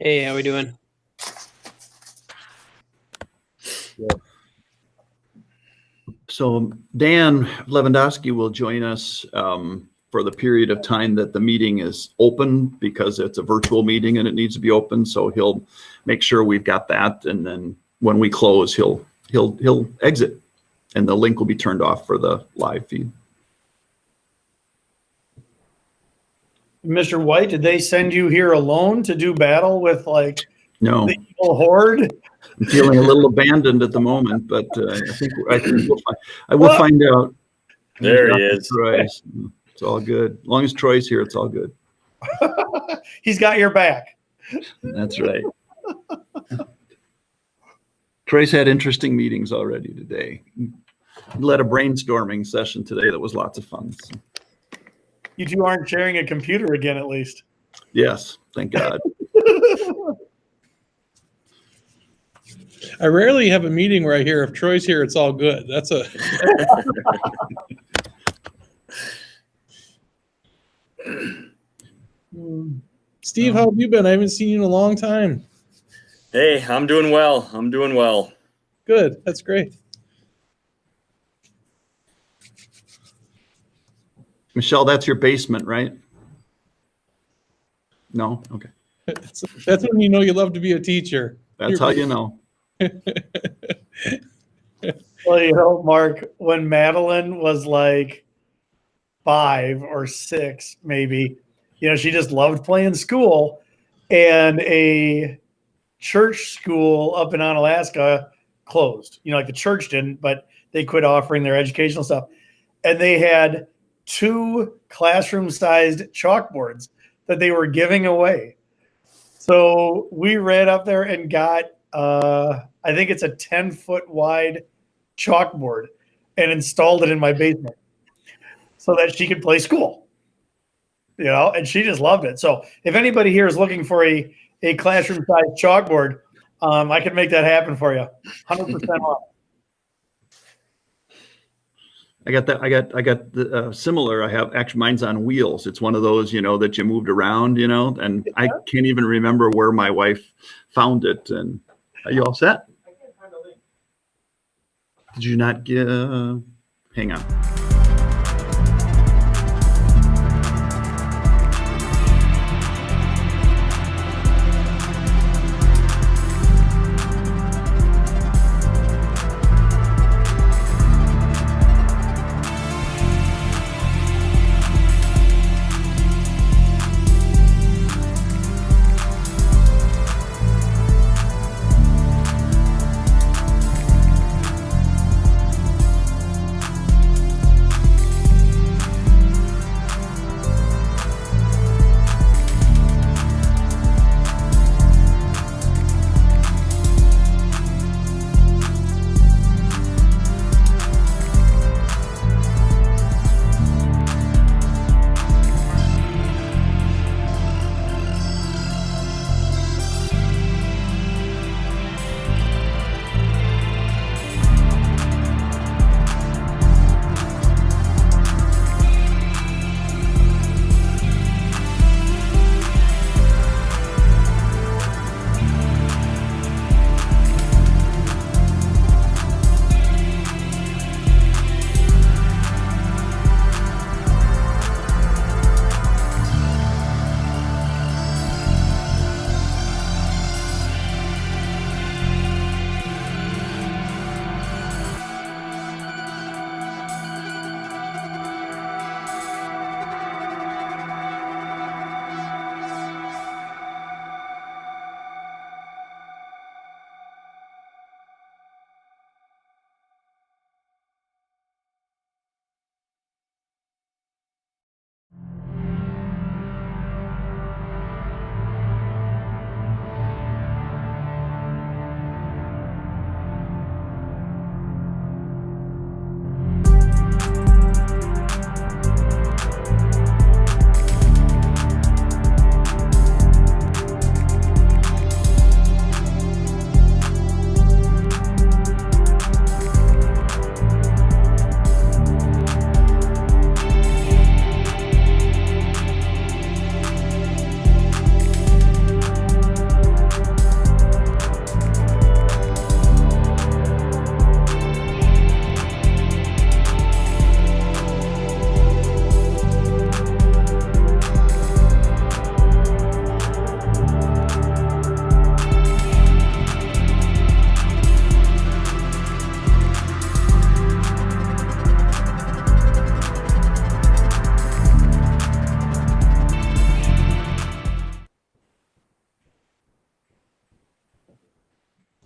Hey, how we doing? So Dan Lewandowski will join us for the period of time that the meeting is open, because it's a virtual meeting and it needs to be open. So he'll make sure we've got that, and then when we close, he'll exit, and the link will be turned off for the live feed. Mr. White, did they send you here alone to do battle with No, the evil horde? I'm feeling a little abandoned at the moment, but I think I will find out. There he is. Troy. It's all good. As long as Troy's here, it's all good. He's got your back. That's right. Troy's had interesting meetings already today. He led a brainstorming session today that was lots of fun. So. You two aren't sharing a computer again, at least. Yes, thank God. I rarely have a meeting where I hear if Troy's here, it's all good. That's a. Steve, how have you been? I haven't seen you in a long time. Hey, I'm doing well. Good. That's great. Michelle, that's your basement, right? No? Okay. That's when you know you love to be a teacher. That's how you know. Well, Mark, when Madeline was like 5 or 6, maybe, she just loved playing school, and a church school up in Onalaska closed. The church didn't, but they quit offering their educational stuff. And they had 2 classroom-sized chalkboards that they were giving away. So we ran up there and got, I think it's a 10-foot wide chalkboard, and installed it in my basement so that she could play school. And she just loved it. So if anybody here is looking for a classroom-sized chalkboard, I can make that happen for you. 100% off. I got that. I got the similar. I have, actually, mine's on wheels. It's one of those, that you moved around, and I can't even remember where my wife found it. And are you all set? I can't find a link. Did you not get? Hang on.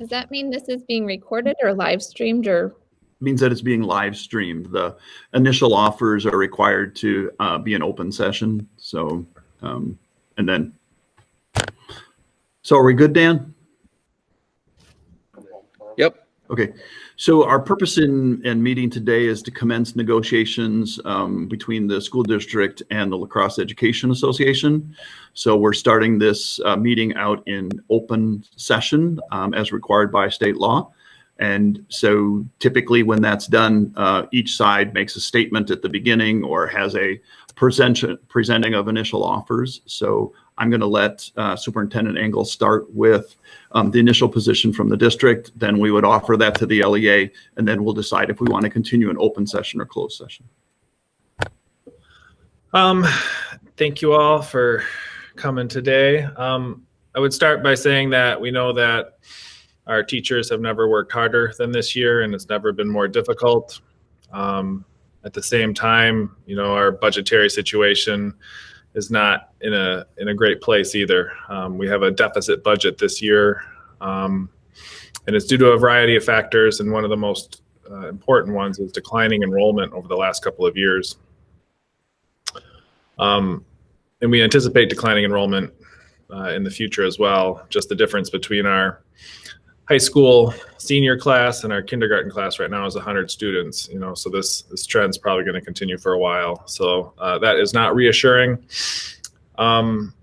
Does that mean this is being recorded or live streamed or? Means that it's being live streamed. The initial offers are required to be an open session. So, and then, so are we good, Dan? Yep. Okay. So our purpose in meeting today is to commence negotiations between the school district and the La Crosse Education Association. So we're starting this meeting out in open session as required by state law. And so typically when that's done, each side makes a statement at the beginning or has a presenting of initial offers. So I'm going to let Superintendent Engel start with the initial position from the district. Then we would offer that to the LEA, and then we'll decide if we want to continue an open session or closed session. Thank you all for coming today. I would start by saying that we know that our teachers have never worked harder than this year, and it's never been more difficult. At the same time, you know, our budgetary situation is not in a great place either. We have a deficit budget this year, and it's due to a variety of factors, and one of the most important ones is declining enrollment over the last couple of years. And we anticipate declining enrollment in the future as well. Just the difference between our high school senior class and our kindergarten class right now is 100 students, you know, so this trend's probably going to continue for a while. So that is not reassuring. You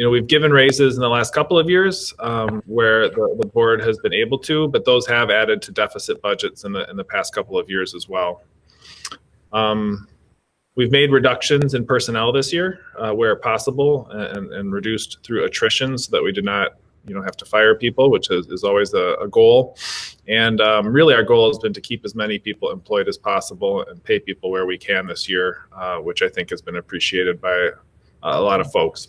know, we've given raises in the last couple of years where the board has been able to, but those have added to deficit budgets in the past couple of years as well. We've made reductions in personnel this year where possible and reduced through attrition so that we did not, you know, have to fire people, which is always a goal. And really our goal has been to keep as many people employed as possible and pay people where we can this year, which I think has been appreciated by a lot of folks.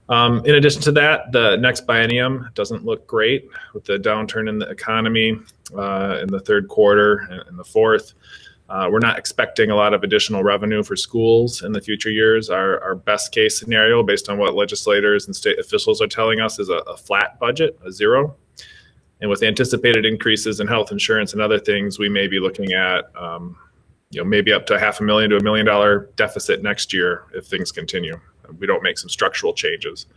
In addition to that, the next biennium doesn't look great with the downturn in the economy in the third quarter and the fourth. We're not expecting a lot of additional revenue for schools in the future years. Our best case scenario, based on what legislators and state officials are telling us, is a flat budget, a zero. And with anticipated increases in health insurance and other things, we may be looking at you know, maybe up to $500,000 to $1 million deficit next year if things continue. We don't make some structural changes.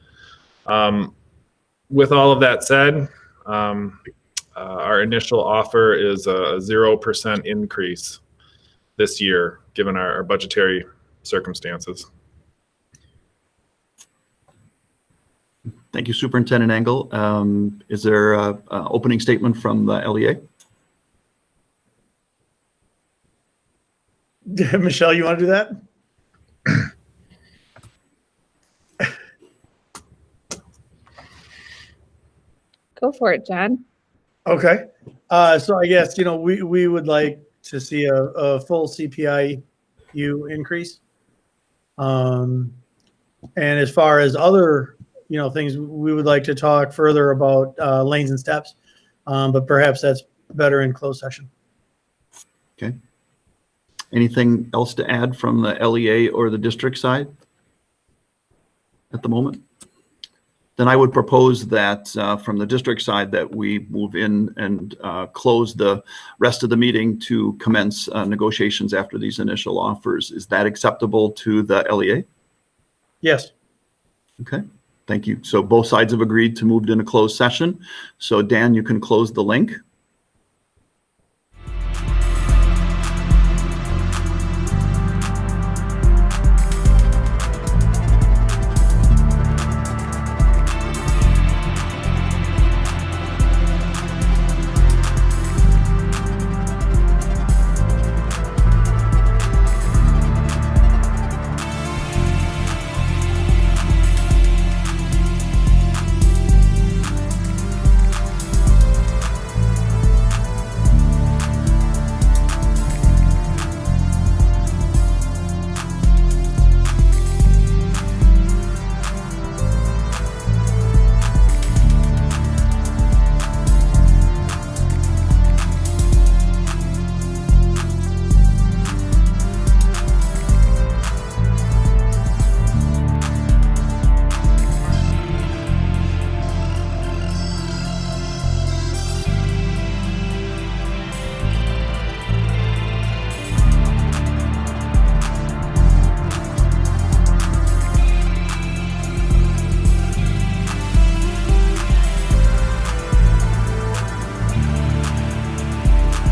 With all of that said, our initial offer is a 0% increase this year, given our budgetary circumstances. Thank you, Superintendent Engel. Is there an opening statement from the LEA? Michelle, you want to do that? Go for it, John. Okay. So I guess, you know, we would like to see a full CPIU increase. And as far as other, you know, things, we would like to talk further about lanes and steps, but perhaps that's better in closed session. Okay. Anything else to add from the LEA or the district side at the moment? Then I would propose that from the district side that we move in and close the rest of the meeting to commence negotiations after these initial offers. Is that acceptable to the LEA? Yes. Okay, thank you. So both sides have agreed to move in a closed session. So Dan, you can close the link.